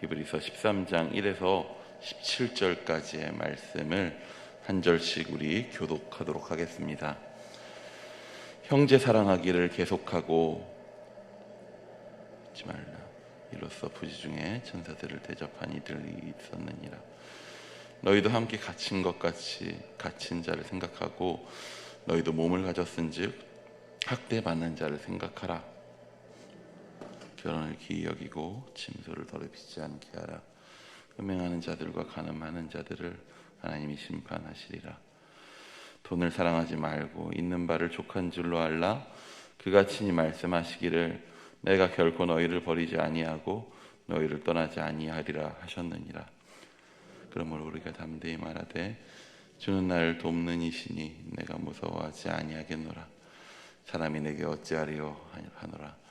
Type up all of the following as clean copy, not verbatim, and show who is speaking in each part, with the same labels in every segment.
Speaker 1: 히브리서 13장 1에서 17절까지의 말씀을 한 절씩 우리 교독하도록 하겠습니다. 형제 사랑하기를 계속하고 잊지 말라. 이로써 부지 중에 천사들을 대접한 이들이 있었느니라. 너희도 함께 갇힌 것 같이 갇힌 자를 생각하고 너희도 몸을 가졌은즉 학대받는 자를 생각하라. 결혼을 기이 여기고 침소를 더럽히지 않게 하라. 음행하는 자들과 간음하는 자들을 하나님이 심판하시리라. 돈을 사랑하지 말고 있는 바를 족한 줄로 알라. 그가 친히 말씀하시기를 내가 결코 너희를 버리지 아니하고 너희를 떠나지 아니하리라 하셨느니라. 그러므로 우리가 담대히 말하되 주는 나를 돕는 이시니 내가 무서워하지 아니하겠노라. 사람이 내게 어찌하리요 하노라.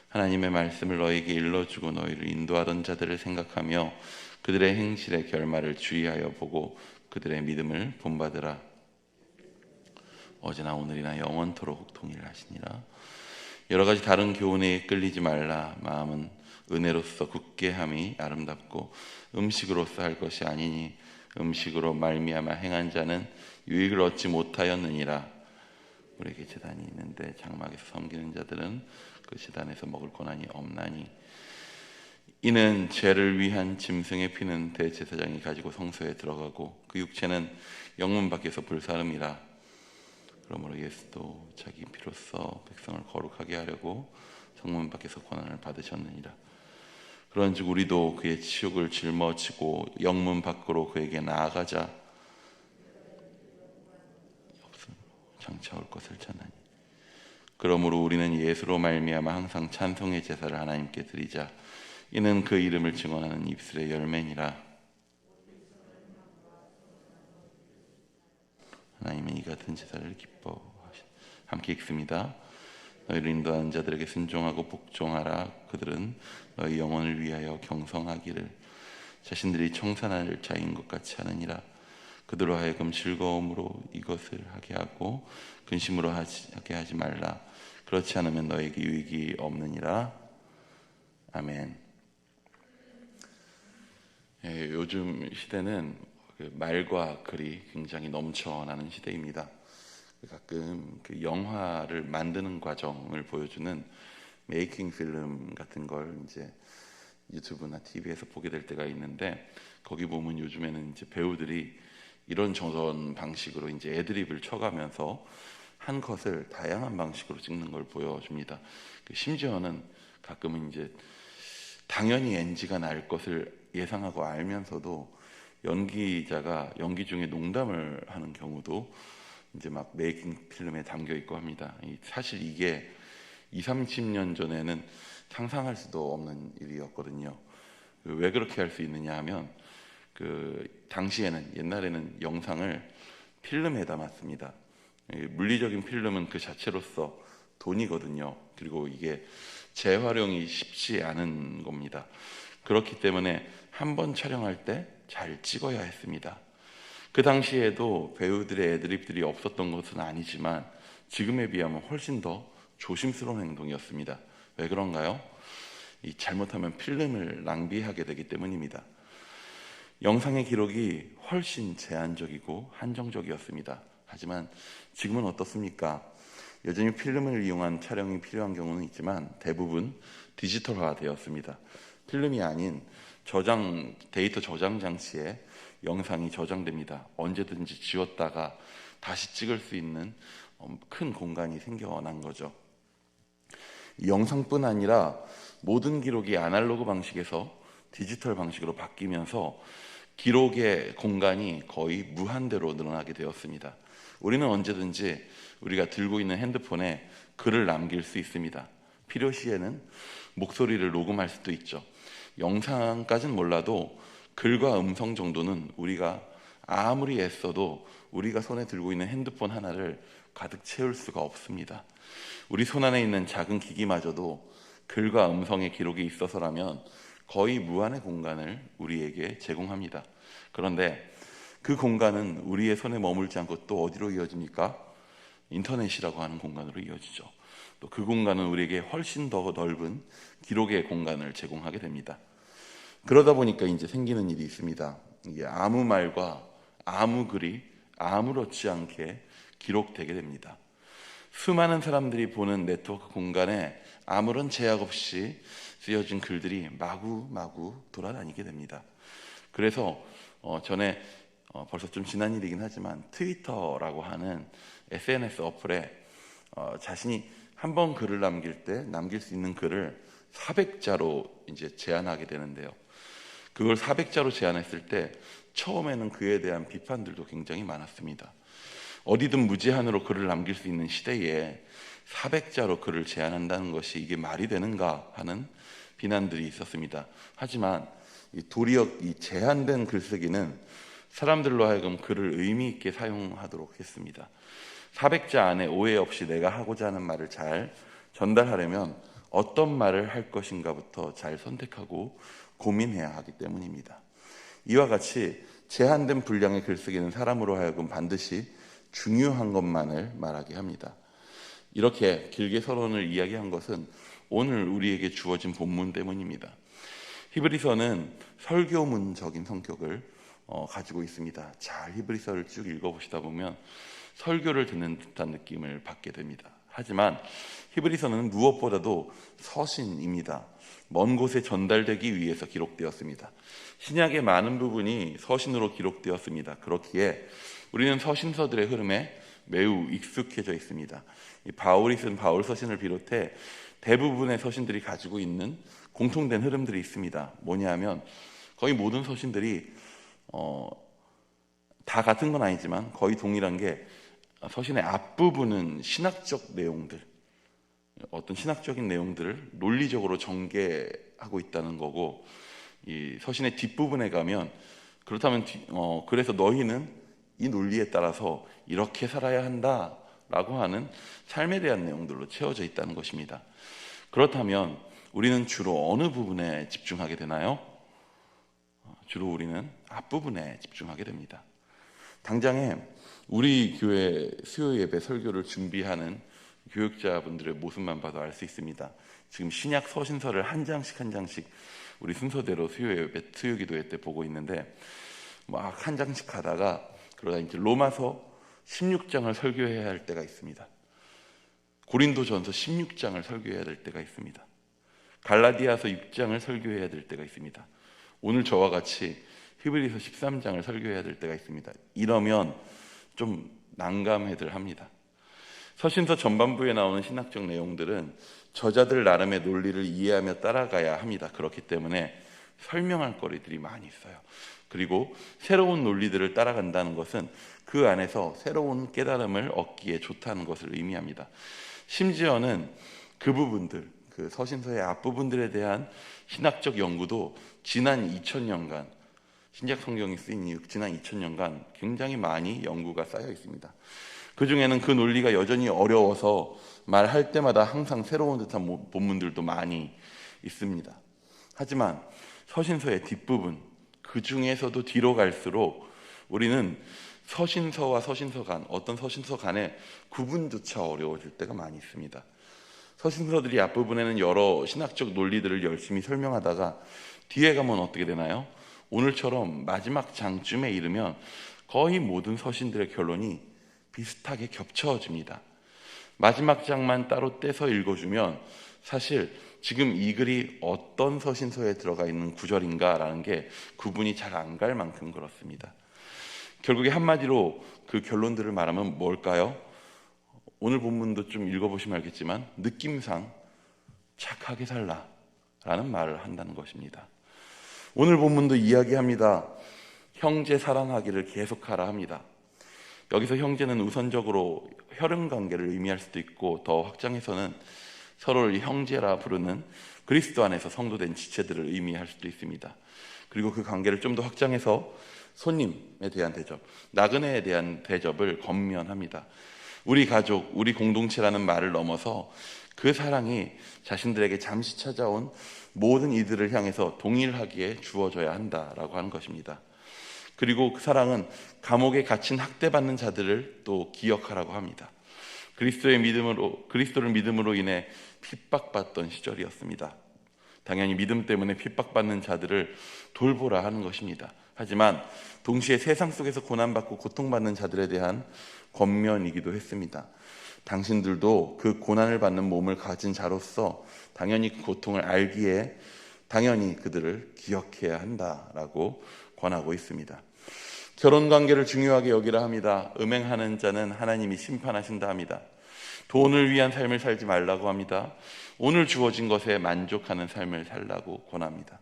Speaker 1: 하나님의 말씀을 너희에게 일러주고 너희를 인도하던 자들을 생각하며 그들의 행실의 결말을 주의하여 보고 그들의 믿음을 본받으라. 어제나 오늘이나 영원토록 동일하시니라. 여러 가지 다른 교훈에 끌리지 말라. 마음은 은혜로서 굳게 함이 아름답고 음식으로서 할 것이 아니니 음식으로 말미암아 행한 자는 유익을 얻지 못하였느니라. 우리에게 제단이 있는데 장막에서 섬기는 자들은 그 제단에서 먹을 권한이 없나니 이는 죄를 위한 짐승의 피는 대제사장이 가지고 성소에 들어가고 그 육체는 영문 밖에서 불사름이라. 그러므로 예수도 자기 피로써 백성을 거룩하게 하려고 성문 밖에서 권한을 받으셨느니라. 그런즉 우리도 그의 치욕을 짊어지고 영문 밖으로 그에게 나아가자. 장차 올 것을 전하니 그러므로 우리는 예수로 말미암아 항상 찬송의 제사를 하나님께 드리자. 이는 그 이름을 증언하는 입술의 열매니라. 하나님은 이 같은 제사를 기뻐하시. 함께 읽습니다. 너희를 인도하는 자들에게 순종하고 복종하라. 그들은 너희 영혼을 위하여 경성하기를 자신들이 청산할 자인 것 같이 하느니라. 그들로 하여금 즐거움으로 이것을 하게 하고 근심으로 하게 하지 말라. 그렇지 않으면 너에게 유익이 없느니라. 아멘. 요즘 시대는 말과 글이 굉장히 넘쳐나는 시대입니다. 가끔 그 영화를 만드는 과정을 보여주는 메이킹 필름 같은 걸 이제 유튜브나 TV에서 보게 될 때가 있는데, 거기 보면 요즘에는 이제 배우들이 이런 저런 방식으로 이제 애드립을 쳐가면서 한 컷을 다양한 방식으로 찍는 걸 보여줍니다. 심지어는 가끔은 이제 당연히 NG가 날 것을 예상하고 알면서도 연기자가 연기 중에 농담을 하는 경우도 이제 막 메이킹 필름에 담겨 있고 합니다. 사실 이게 20-30년 전에는 상상할 수도 없는 일이었거든요. 왜 그렇게 할 수 있느냐 하면 당시에는 옛날에는 영상을 필름에 담았습니다. 물리적인 필름은 그 자체로서 돈이거든요. 그리고 이게 재활용이 쉽지 않은 겁니다. 그렇기 때문에 한 번 촬영할 때 잘 찍어야 했습니다. 그 당시에도 배우들의 애드립들이 없었던 것은 아니지만 지금에 비하면 훨씬 더 조심스러운 행동이었습니다. 왜 그런가요? 잘못하면 필름을 낭비하게 되기 때문입니다. 영상의 기록이 훨씬 제한적이고 한정적이었습니다. 하지만 지금은 어떻습니까? 여전히 필름을 이용한 촬영이 필요한 경우는 있지만 대부분 디지털화 되었습니다. 필름이 아닌 데이터 저장 장치에 영상이 저장됩니다. 언제든지 지웠다가 다시 찍을 수 있는 큰 공간이 생겨난 거죠. 이 영상뿐 아니라 모든 기록이 아날로그 방식에서 디지털 방식으로 바뀌면서 기록의 공간이 거의 무한대로 늘어나게 되었습니다. 우리는 언제든지 우리가 들고 있는 핸드폰에 글을 남길 수 있습니다. 필요시에는 목소리를 녹음할 수도 있죠. 영상까지는 몰라도 글과 음성 정도는 우리가 아무리 애써도 우리가 손에 들고 있는 핸드폰 하나를 가득 채울 수가 없습니다. 우리 손 안에 있는 작은 기기마저도 글과 음성의 기록이 있어서라면 거의 무한의 공간을 우리에게 제공합니다. 그런데 그 공간은 우리의 손에 머물지 않고 또 어디로 이어집니까? 인터넷이라고 하는 공간으로 이어지죠. 또 그 공간은 우리에게 훨씬 더 넓은 기록의 공간을 제공하게 됩니다. 그러다 보니까 이제 생기는 일이 있습니다. 이게 아무 말과 아무 글이 아무렇지 않게 기록되게 됩니다. 수많은 사람들이 보는 네트워크 공간에 아무런 제약 없이 쓰여진 글들이 마구마구 돌아다니게 됩니다. 그래서 전에 벌써 좀 지난 일이긴 하지만 트위터라고 하는 SNS 어플에 자신이 한 번 글을 남길 때 남길 수 있는 글을 400자로 이제 제한하게 되는데요. 그걸 400자로 제한했을 때 처음에는 그에 대한 비판들도 굉장히 많았습니다. 어디든 무제한으로 글을 남길 수 있는 시대에 400자로 글을 제한한다는 것이 이게 말이 되는가 하는 비난들이 있었습니다. 하지만 도리어 이 제한된 글쓰기는 사람들로 하여금 글을 의미 있게 사용하도록 했습니다. 400자 안에 오해 없이 내가 하고자 하는 말을 잘 전달하려면 어떤 말을 할 것인가부터 잘 선택하고 고민해야 하기 때문입니다. 이와 같이 제한된 분량의 글쓰기는 사람으로 하여금 반드시 중요한 것만을 말하게 합니다. 이렇게 길게 서론을 이야기한 것은 오늘 우리에게 주어진 본문 때문입니다. 히브리서는 설교문적인 성격을 가지고 있습니다. 잘 히브리서를 쭉 읽어보시다 보면 설교를 듣는 듯한 느낌을 받게 됩니다. 하지만 히브리서는 무엇보다도 서신입니다. 먼 곳에 전달되기 위해서 기록되었습니다. 신약의 많은 부분이 서신으로 기록되었습니다. 그렇기에 우리는 서신서들의 흐름에 매우 익숙해져 있습니다. 바울이 쓴 바울 서신을 비롯해 대부분의 서신들이 가지고 있는 공통된 흐름들이 있습니다. 뭐냐면 거의 모든 서신들이 다 같은 건 아니지만 거의 동일한 게 서신의 앞부분은 신학적 내용들, 어떤 신학적인 내용들을 논리적으로 전개하고 있다는 거고, 이 서신의 뒷부분에 가면 그렇다면 그래서 너희는 이 논리에 따라서 이렇게 살아야 한다라고 하는 삶에 대한 내용들로 채워져 있다는 것입니다. 그렇다면 우리는 주로 어느 부분에 집중하게 되나요? 주로 우리는 앞부분에 집중하게 됩니다. 당장에 우리 교회 수요 예배 설교를 준비하는 교육자분들의 모습만 봐도 알 수 있습니다. 지금 신약 서신서를 한 장씩 한 장씩 우리 순서대로 수요 예배, 수요 기도회 때 보고 있는데 막 한 장씩 가다가 그러다 이제 로마서 16장을 설교해야 할 때가 있습니다. 고린도전서 16장을 설교해야 될 때가 있습니다. 갈라디아서 6장을 설교해야 될 때가 있습니다. 오늘 저와 같이 히브리서 13장을 설교해야 될 때가 있습니다. 이러면 좀 난감해들 합니다. 서신서 전반부에 나오는 신학적 내용들은 저자들 나름의 논리를 이해하며 따라가야 합니다. 그렇기 때문에 설명할 거리들이 많이 있어요. 그리고 새로운 논리들을 따라간다는 것은 그 안에서 새로운 깨달음을 얻기에 좋다는 것을 의미합니다. 심지어는 그 부분들, 그 서신서의 앞부분들에 대한 신학적 연구도 지난 2000년간, 신약 성경이 쓰인 이후 지난 2000년간 굉장히 많이 연구가 쌓여 있습니다. 그 중에는 그 논리가 여전히 어려워서 말할 때마다 항상 새로운 듯한 본문들도 많이 있습니다. 하지만 서신서의 뒷부분, 그 중에서도 뒤로 갈수록 우리는 서신서와 서신서 간, 어떤 서신서 간의 구분조차 어려워질 때가 많이 있습니다. 서신서들이 앞부분에는 여러 신학적 논리들을 열심히 설명하다가 뒤에 가면 어떻게 되나요? 오늘처럼 마지막 장쯤에 이르면 거의 모든 서신들의 결론이 비슷하게 겹쳐집니다. 마지막 장만 따로 떼서 읽어주면 사실 지금 이 글이 어떤 서신서에 들어가 있는 구절인가라는 게 구분이 잘 안 갈 만큼 그렇습니다. 결국에 한마디로 그 결론들을 말하면 뭘까요? 오늘 본문도 좀 읽어보시면 알겠지만 느낌상 착하게 살라라는 말을 한다는 것입니다. 오늘 본문도 이야기합니다. 형제 사랑하기를 계속하라 합니다. 여기서 형제는 우선적으로 혈연관계를 의미할 수도 있고 더 확장해서는 서로를 형제라 부르는 그리스도 안에서 성도된 지체들을 의미할 수도 있습니다. 그리고 그 관계를 좀 더 확장해서 손님에 대한 대접, 나그네에 대한 대접을 건면합니다. 우리 가족, 우리 공동체라는 말을 넘어서 그 사랑이 자신들에게 잠시 찾아온 모든 이들을 향해서 동일하게 주어져야 한다라고 하는 것입니다. 그리고 그 사랑은 감옥에 갇힌 학대받는 자들을 또 기억하라고 합니다. 그리스도를 믿음으로 인해 핍박받던 시절이었습니다. 당연히 믿음 때문에 핍박받는 자들을 돌보라 하는 것입니다. 하지만 동시에 세상 속에서 고난받고 고통받는 자들에 대한 권면이기도 했습니다. 당신들도 그 고난을 받는 몸을 가진 자로서 당연히 그 고통을 알기에 당연히 그들을 기억해야 한다라고 권하고 있습니다. 결혼관계를 중요하게 여기라 합니다. 음행하는 자는 하나님이 심판하신다 합니다. 돈을 위한 삶을 살지 말라고 합니다. 오늘 주어진 것에 만족하는 삶을 살라고 권합니다.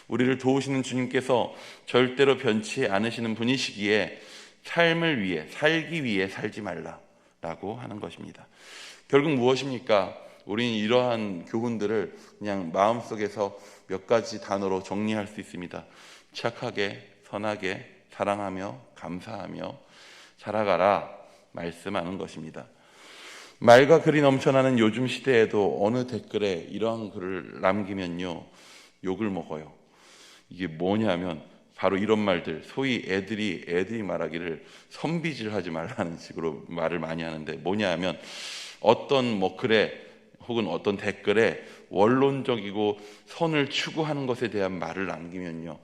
Speaker 1: 우리를 도우시는 주님께서 절대로 변치 않으시는 분이시기에 삶을 위해, 살기 위해 살지 말라라고 하는 것입니다. 결국 무엇입니까? 우리는 이러한 교훈들을 그냥 마음속에서 몇 가지 단어로 정리할 수 있습니다. 착하게, 선하게, 사랑하며 감사하며 살아가라 말씀하는 것입니다. 말과 글이 넘쳐나는 요즘 시대에도 어느 댓글에 이러한 글을 남기면요, 욕을 먹어요. 이게 뭐냐면 바로 이런 말들, 소위 애들이 말하기를 선비질하지 말라는 식으로 말을 많이 하는데, 뭐냐 하면 어떤 글에 혹은 어떤 댓글에 원론적이고 선을 추구하는 것에 대한 말을 남기면요,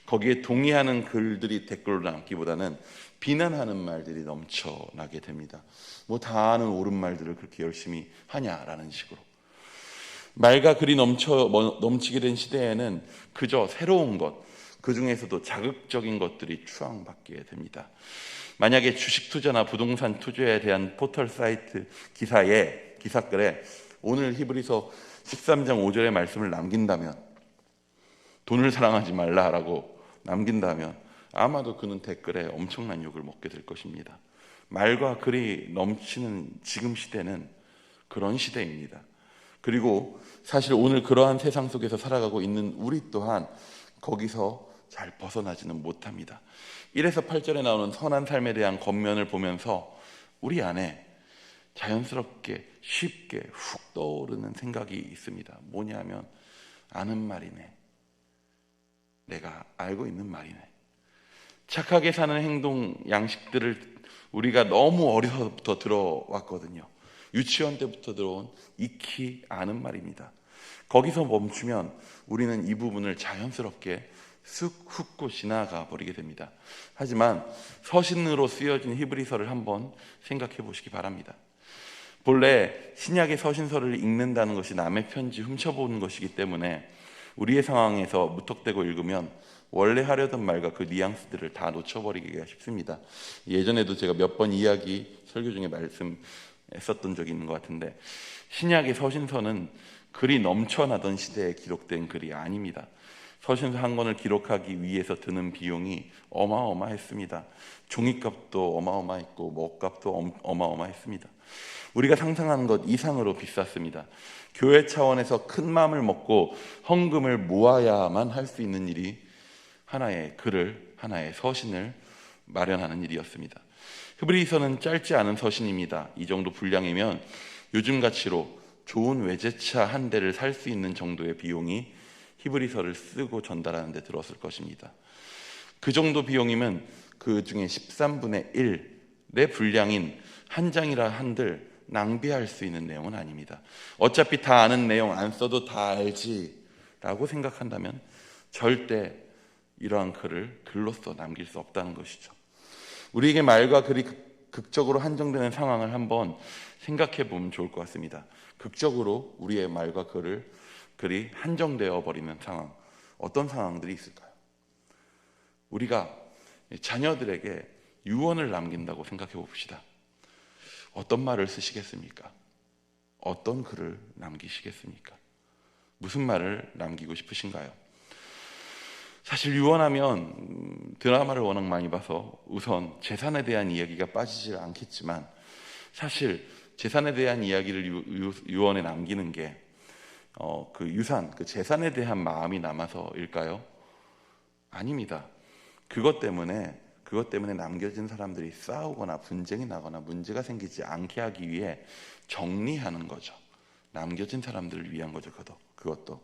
Speaker 1: 거기에 동의하는 글들이 댓글로 남기보다는 비난하는 말들이 넘쳐나게 됩니다. 뭐 다 아는 옳은 말들을 그렇게 열심히 하냐라는 식으로. 말과 글이 넘치게 된 시대에는 그저 새로운 것, 그 중에서도 자극적인 것들이 추앙받게 됩니다. 만약에 주식 투자나 부동산 투자에 대한 포털 사이트 기사글에 오늘 히브리서 13장 5절의 말씀을 남긴다면, 돈을 사랑하지 말라라고 남긴다면 아마도 그는 댓글에 엄청난 욕을 먹게 될 것입니다. 말과 글이 넘치는 지금 시대는 그런 시대입니다. 그리고 사실 오늘 그러한 세상 속에서 살아가고 있는 우리 또한 거기서 잘 벗어나지는 못합니다. 1에서 8절에 나오는 선한 삶에 대한 권면을 보면서 우리 안에 자연스럽게 쉽게 훅 떠오르는 생각이 있습니다. 뭐냐면, 아는 말이네, 내가 알고 있는 말이네. 착하게 사는 행동 양식들을 우리가 너무 어려서부터 들어왔거든요. 유치원 때부터 들어온 익히 아는 말입니다. 거기서 멈추면 우리는 이 부분을 자연스럽게 쑥 훑고 지나가 버리게 됩니다. 하지만 서신으로 쓰여진 히브리서를 한번 생각해 보시기 바랍니다. 본래 신약의 서신서를 읽는다는 것이 남의 편지 훔쳐보는 것이기 때문에 우리의 상황에서 무턱대고 읽으면 원래 하려던 말과 그 뉘앙스들을 다 놓쳐버리기가 쉽습니다. 예전에도 제가 몇 번 설교 중에 말씀했었던 적이 있는 것 같은데, 신약의 서신서는 글이 넘쳐나던 시대에 기록된 글이 아닙니다. 서신서 한 권을 기록하기 위해서 드는 비용이 어마어마했습니다. 종이값도 어마어마했고 먹값도 어마어마했습니다. 우리가 상상하는 것 이상으로 비쌌습니다. 교회 차원에서 큰 마음을 먹고 헌금을 모아야만 할 수 있는 일이 하나의 글을, 하나의 서신을 마련하는 일이었습니다. 히브리서는 짧지 않은 서신입니다. 이 정도 분량이면 요즘 가치로 좋은 외제차 한 대를 살 수 있는 정도의 비용이 히브리서를 쓰고 전달하는 데 들었을 것입니다. 그 정도 비용이면 그 중에 13분의 1의 분량인 한 장이라 한들 낭비할 수 있는 내용은 아닙니다. 어차피 다 아는 내용 안 써도 다 알지 라고 생각한다면 절대 이러한 글을 글로써 남길 수 없다는 것이죠. 우리에게 말과 글이 극적으로 한정되는 상황을 한번 생각해 보면 좋을 것 같습니다. 극적으로 우리의 말과 글이 한정되어 버리는 상황, 어떤 상황들이 있을까요? 우리가 자녀들에게 유언을 남긴다고 생각해 봅시다. 어떤 말을 쓰시겠습니까? 어떤 글을 남기시겠습니까? 무슨 말을 남기고 싶으신가요? 사실 유언하면 드라마를 워낙 많이 봐서 우선 재산에 대한 이야기가 빠지질 않겠지만, 사실 재산에 대한 이야기를 유언에 남기는 게 그 유산, 그 재산에 대한 마음이 남아서일까요? 아닙니다. 그것 때문에 남겨진 사람들이 싸우거나 분쟁이 나거나 문제가 생기지 않게 하기 위해 정리하는 거죠. 남겨진 사람들을 위한 거죠. 그것도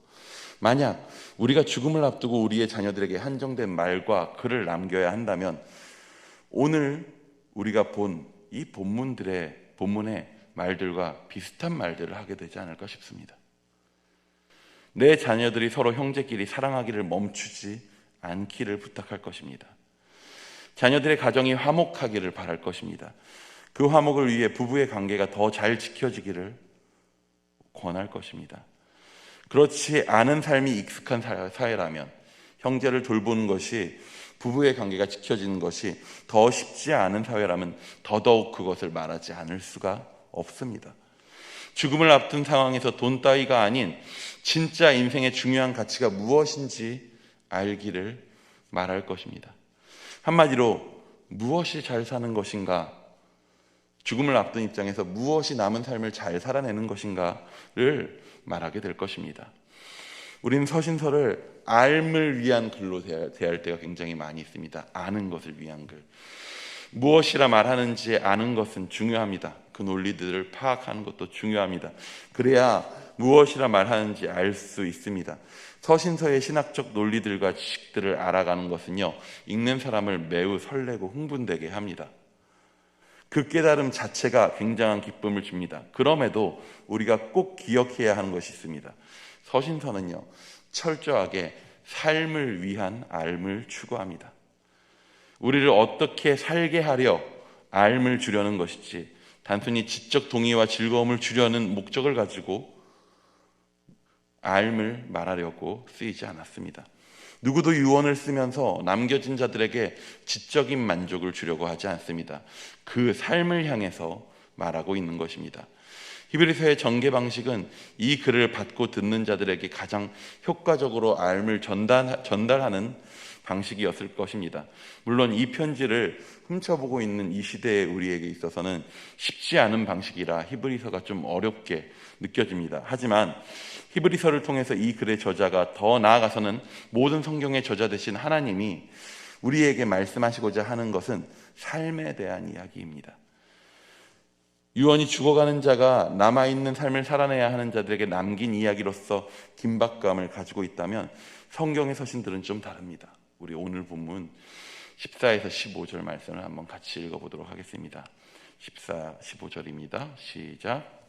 Speaker 1: 만약 우리가 죽음을 앞두고 우리의 자녀들에게 한정된 말과 글을 남겨야 한다면 오늘 우리가 본 이 본문의 말들과 비슷한 말들을 하게 되지 않을까 싶습니다. 내 자녀들이 서로 형제끼리 사랑하기를 멈추지 않기를 부탁할 것입니다. 자녀들의 가정이 화목하기를 바랄 것입니다. 그 화목을 위해 부부의 관계가 더 잘 지켜지기를 권할 것입니다. 그렇지 않은 삶이 익숙한 사회라면 형제를 돌보는 것이, 부부의 관계가 지켜지는 것이 더 쉽지 않은 사회라면 더더욱 그것을 말하지 않을 수가 없습니다. 죽음을 앞둔 상황에서 돈 따위가 아닌 진짜 인생의 중요한 가치가 무엇인지 알기를 말할 것입니다. 한마디로 무엇이 잘 사는 것인가, 죽음을 앞둔 입장에서 무엇이 남은 삶을 잘 살아내는 것인가를 말하게 될 것입니다. 우리는 서신서를 알 위한 글로 대할 때가 굉장히 많이 있습니다. 아는 것을 위한 글. 무엇이라 말하는지 아는 것은 중요합니다. 그 논리들을 파악하는 것도 중요합니다. 그래야 무엇이라 말하는지 알 수 있습니다. 서신서의 신학적 논리들과 지식들을 알아가는 것은요, 읽는 사람을 매우 설레고 흥분되게 합니다. 그 깨달음 자체가 굉장한 기쁨을 줍니다. 그럼에도 우리가 꼭 기억해야 하는 것이 있습니다. 서신서는요, 철저하게 삶을 위한 알을 추구합니다. 우리를 어떻게 살게 하려 알을 주려는 것이지, 단순히 지적 동의와 즐거움을 주려는 목적을 가지고 알을 말하려고 쓰이지 않았습니다. 누구도 유언을 쓰면서 남겨진 자들에게 지적인 만족을 주려고 하지 않습니다. 그 삶을 향해서 말하고 있는 것입니다. 히브리서의 전개 방식은 이 글을 받고 듣는 자들에게 가장 효과적으로 알을 전달하는 방식이었을 것입니다. 물론 이 편지를 훔쳐보고 있는 이 시대의 우리에게 있어서는 쉽지 않은 방식이라 히브리서가 좀 어렵게 느껴집니다. 하지만 히브리서를 통해서 이 글의 저자가, 더 나아가서는 모든 성경의 저자 되신 하나님이 우리에게 말씀하시고자 하는 것은 삶에 대한 이야기입니다. 유언이 죽어가는 자가 남아있는 삶을 살아내야 하는 자들에게 남긴 이야기로서 긴박감을 가지고 있다면 성경의 서신들은 좀 다릅니다. 우리 오늘 본문 14에서 15절 말씀을 한번 같이 읽어보도록 하겠습니다. 14, 15절입니다. 시작.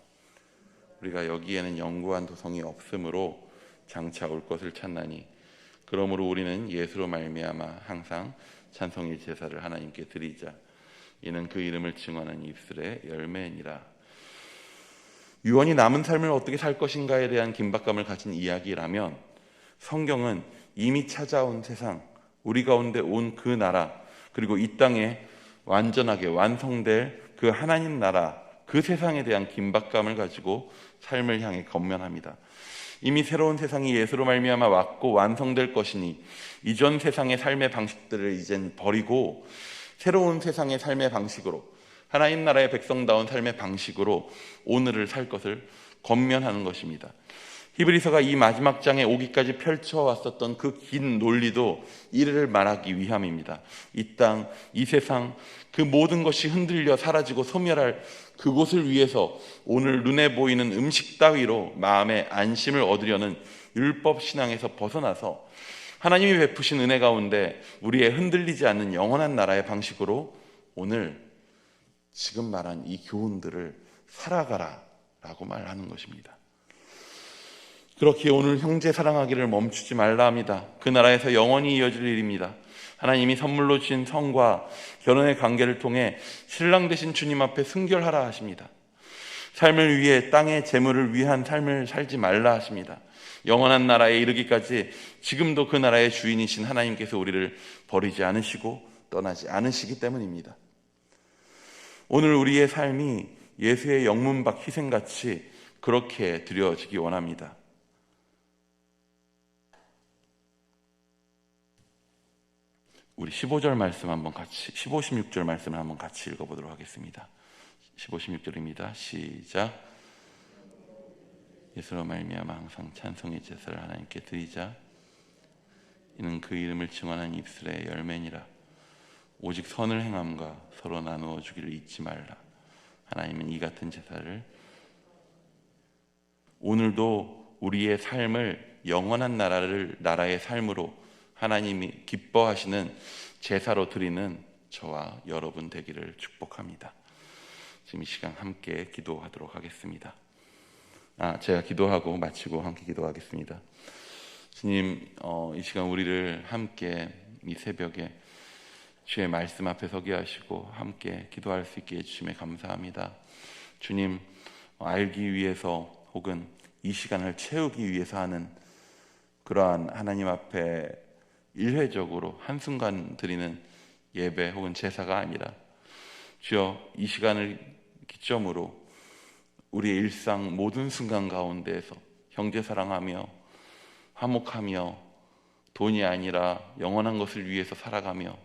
Speaker 1: 우리가 여기에는 영구한 도성이 없으므로 장차 올 것을 찾나니, 그러므로 우리는 예수로 말미암아 항상 찬송의 제사를 하나님께 드리자. 이는 그 이름을 증언하는 입술의 열매니라. 유언이 남은 삶을 어떻게 살 것인가에 대한 긴박감을 가진 이야기라면, 성경은 이미 찾아온 세상, 우리 가운데 온 그 나라, 그리고 이 땅에 완전하게 완성될 그 하나님 나라, 그 세상에 대한 긴박감을 가지고 삶을 향해 건면합니다. 이미 새로운 세상이 예수로 말미암아 왔고 완성될 것이니 이전 세상의 삶의 방식들을 이젠 버리고 새로운 세상의 삶의 방식으로, 하나님 나라의 백성다운 삶의 방식으로 오늘을 살 것을 건면하는 것입니다. 히브리서가 이 마지막 장에 오기까지 펼쳐왔었던 그 긴 논리도 이를 말하기 위함입니다. 이 땅, 이 세상, 그 모든 것이 흔들려 사라지고 소멸할 그곳을 위해서 오늘 눈에 보이는 음식 따위로 마음의 안심을 얻으려는 율법 신앙에서 벗어나서 하나님이 베푸신 은혜 가운데 우리의 흔들리지 않는 영원한 나라의 방식으로 오늘 지금 말한 이 교훈들을 살아가라 라고 말하는 것입니다. 그렇게 오늘 형제 사랑하기를 멈추지 말라 합니다. 그 나라에서 영원히 이어질 일입니다. 하나님이 선물로 주신 성과 결혼의 관계를 통해 신랑 되신 주님 앞에 순결하라 하십니다. 삶을 위해 땅의 재물을 위한 삶을 살지 말라 하십니다. 영원한 나라에 이르기까지 지금도 그 나라의 주인이신 하나님께서 우리를 버리지 않으시고 떠나지 않으시기 때문입니다. 오늘 우리의 삶이 예수의 영문박 희생같이 그렇게 드려지기 원합니다. 우리 15절 말씀 한번 같이, 15, 16절 말씀을 한번 같이 읽어보도록 하겠습니다. 15, 16절입니다. 시작. 예수로 말미암아 항상 찬송의 제사를 하나님께 드리자. 이는 그 이름을 증언한 입술의 열매니라. 오직 선을 행함과 서로 나누어 주기를 잊지 말라. 하나님은 이 같은 제사를, 오늘도 우리의 삶을 영원한 나라의 삶으로 하나님이 기뻐하시는 제사로 드리는 저와 여러분 되기를 축복합니다. 지금 이 시간 함께 기도하도록 하겠습니다. 제가 기도하고 마치고 함께 기도하겠습니다. 주님, 이 시간 우리를 함께 이 새벽에 주의 말씀 앞에 서게 하시고 함께 기도할 수 있게 해주심에 감사합니다. 주님, 알기 위해서 혹은 이 시간을 채우기 위해서 하는 그러한 하나님 앞에 일회적으로 한순간 드리는 예배 혹은 제사가 아니라 주여, 이 시간을 기점으로 우리의 일상 모든 순간 가운데에서 형제 사랑하며 화목하며 돈이 아니라 영원한 것을 위해서 살아가며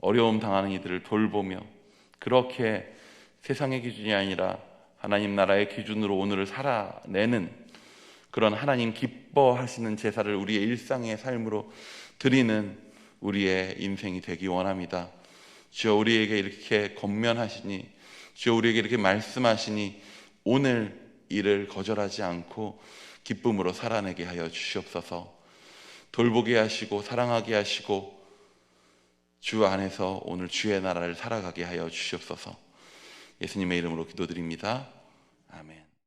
Speaker 1: 어려움 당하는 이들을 돌보며 그렇게 세상의 기준이 아니라 하나님 나라의 기준으로 오늘을 살아내는 그런 하나님 기뻐하시는 제사를 우리의 일상의 삶으로 드리는 우리의 인생이 되기 원합니다. 주여, 우리에게 이렇게 권면하시니, 주여 우리에게 이렇게 말씀하시니 오늘 이를 거절하지 않고 기쁨으로 살아내게 하여 주시옵소서. 돌보게 하시고 사랑하게 하시고 주 안에서 오늘 주의 나라를 살아가게 하여 주시옵소서. 예수님의 이름으로 기도드립니다. 아멘.